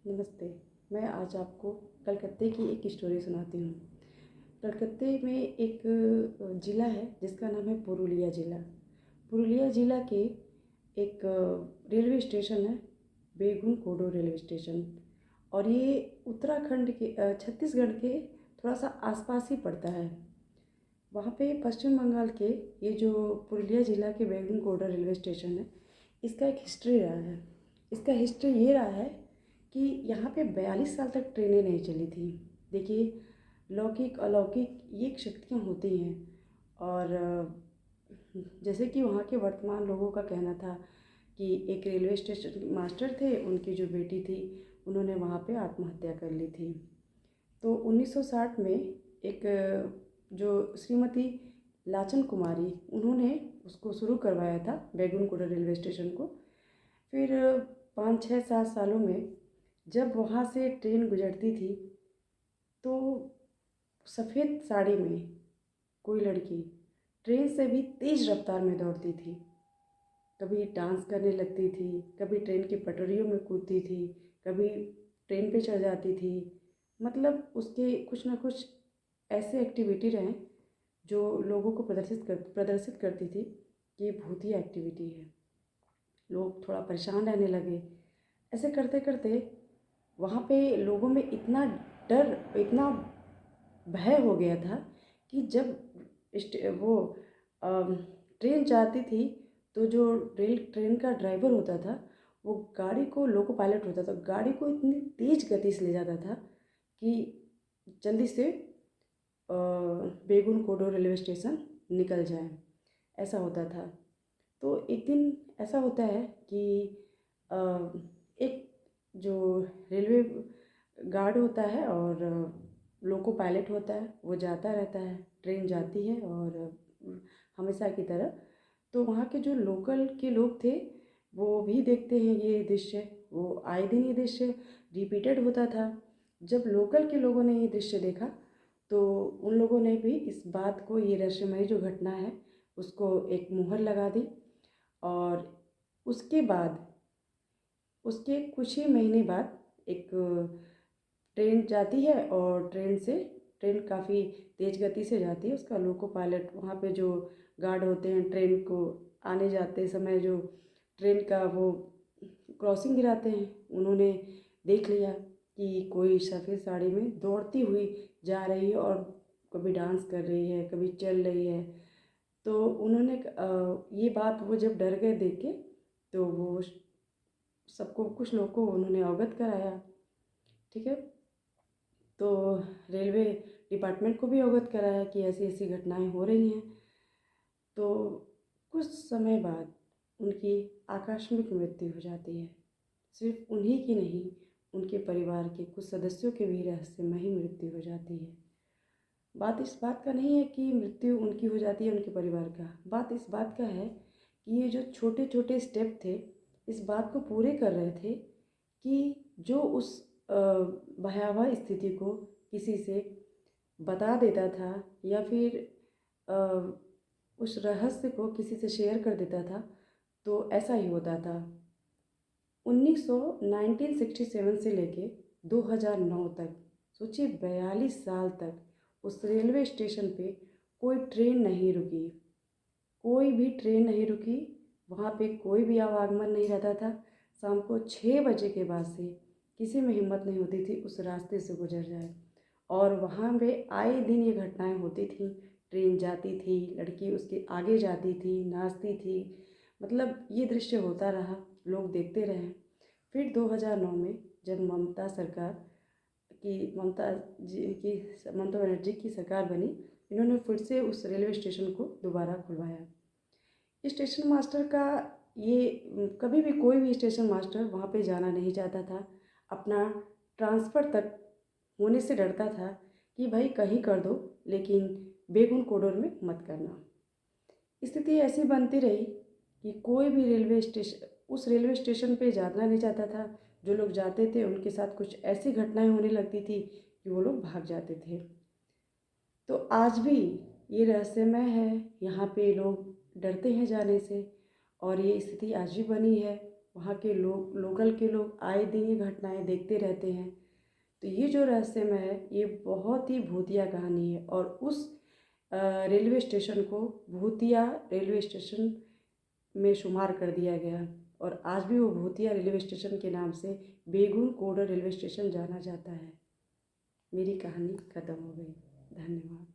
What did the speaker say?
नमस्ते। मैं आज आपको कलकत्ते की एक स्टोरी सुनाती हूँ। कलकत्ते में एक ज़िला है जिसका नाम है पुरुलिया ज़िला। पुरुलिया ज़िला के एक रेलवे स्टेशन है, बेगुनकोडो रेलवे स्टेशन। और ये उत्तराखंड के छत्तीसगढ़ के थोड़ा सा आसपास ही पड़ता है। वहाँ पे पश्चिम बंगाल के ये जो पुरुलिया ज़िला के बेगुनकोडो रेलवे स्टेशन है, इसका एक हिस्ट्री रहा है। इसका हिस्ट्री ये रहा है कि यहाँ पे 42 साल तक ट्रेनें नहीं चली थी। देखिए, लौकिक अलौकिक ये शक्तियाँ होती हैं। और जैसे कि वहाँ के वर्तमान लोगों का कहना था कि एक रेलवे स्टेशन मास्टर थे, उनकी जो बेटी थी उन्होंने वहाँ पे आत्महत्या कर ली थी। तो 1960 में एक जो श्रीमती लाचन कुमारी, उन्होंने उसको शुरू करवाया था बेगुनकोडा रेलवे स्टेशन को। फिर 5 6 7 सालों में जब वहाँ से ट्रेन गुजरती थी तो सफ़ेद साड़ी में कोई लड़की ट्रेन से भी तेज़ रफ्तार में दौड़ती थी। कभी डांस करने लगती थी, कभी ट्रेन की पटरियों में कूदती थी, कभी ट्रेन पे चढ़ जाती थी। मतलब उसके कुछ ना कुछ ऐसे एक्टिविटी रहे जो लोगों को प्रदर्शित करती थी कि ये भूतिया एक्टिविटी है। लोग थोड़ा परेशान रहने लगे। ऐसे करते करते वहाँ पे लोगों में इतना डर, इतना भय हो गया था कि जब वो ट्रेन जाती थी तो जो ट्रेन का ड्राइवर होता था वो गाड़ी को, लोको पायलट होता था, गाड़ी को इतनी तेज़ गति से ले जाता था कि जल्दी से बेगुनकोडो रेलवे स्टेशन निकल जाए, ऐसा होता था। तो एक दिन ऐसा होता है कि अ, एक जो रेलवे गार्ड होता है और लोको पायलट होता है, वो जाता रहता है, ट्रेन जाती है और हमेशा की तरह। तो वहाँ के जो लोकल के लोग थे वो भी देखते हैं ये दृश्य, वो आए दिन ये दृश्य रिपीटेड होता था। जब लोकल के लोगों ने ये दृश्य देखा तो उन लोगों ने भी इस बात को, ये रहस्यमयी जो घटना है उसको एक मुहर लगा दी। और उसके बाद, उसके कुछ ही महीने बाद एक ट्रेन जाती है और ट्रेन काफ़ी तेज़ गति से जाती है। उसका लोको पायलट, वहाँ पे जो गार्ड होते हैं ट्रेन को आने जाते समय जो ट्रेन का वो क्रॉसिंग गिराते हैं, उन्होंने देख लिया कि कोई सफ़ेद साड़ी में दौड़ती हुई जा रही है और कभी डांस कर रही है, कभी चल रही है। तो उन्होंने ये बात, वो जब डर गए देख के, तो वो सबको, कुछ लोग को उन्होंने अवगत कराया। ठीक है, तो रेलवे डिपार्टमेंट को भी अवगत कराया कि ऐसी ऐसी घटनाएं हो रही हैं। तो कुछ समय बाद उनकी आकस्मिक मृत्यु हो जाती है। सिर्फ उन्हीं की नहीं, उनके परिवार के कुछ सदस्यों की भी रहस्यमयी मृत्यु हो जाती है। बात इस बात का नहीं है कि मृत्यु उनकी हो जाती है, उनके परिवार का। बात इस बात का है कि ये जो छोटे छोटे स्टेप थे, इस बात को पूरे कर रहे थे कि जो उस भयावह स्थिति को किसी से बता देता था या फिर अ, उस रहस्य को किसी से शेयर कर देता था, तो ऐसा ही होता था। 1967 से लेके 2009 तक, सोचिए 42 साल तक उस रेलवे स्टेशन पे कोई ट्रेन नहीं रुकी, कोई भी ट्रेन नहीं रुकी। वहाँ पे कोई भी आवागमन नहीं रहता था। शाम को 6 बजे के बाद से किसी में हिम्मत नहीं होती थी उस रास्ते से गुजर जाए। और वहाँ पे आए दिन ये घटनाएं होती थी। ट्रेन जाती थी, लड़की उसके आगे जाती थी, नाचती थी। मतलब ये दृश्य होता रहा, लोग देखते रहे। फिर 2009 में जब ममता बनर्जी की सरकार बनी, इन्होंने फिर से उस रेलवे स्टेशन को दोबारा खुलवाया। स्टेशन मास्टर का ये, कभी भी कोई भी स्टेशन मास्टर वहाँ पे जाना नहीं चाहता था। अपना ट्रांसफ़र तक होने से डरता था कि भाई कहीं कर दो, लेकिन बेगुनकोडो में मत करना। स्थिति ऐसी बनती रही कि कोई भी उस रेलवे स्टेशन पे जाना नहीं चाहता था। जो लोग जाते थे उनके साथ कुछ ऐसी घटनाएं होने लगती थी कि वो लोग भाग जाते थे। तो आज भी ये रहस्यमय है, यहाँ पे लोग डरते हैं जाने से, और ये स्थिति आज भी बनी है। वहाँ के लोग, लोकल के लोग आए दिन ये घटनाएं देखते रहते हैं। तो ये जो रहस्यमय है, ये बहुत ही भूतिया कहानी है। और उस रेलवे स्टेशन को भूतिया रेलवे स्टेशन में शुमार कर दिया गया, और आज भी वो भूतिया रेलवे स्टेशन के नाम से बेगून कोडर रेलवे स्टेशन जाना जाता है। मेरी कहानी ख़त्म हो गई। धन्यवाद।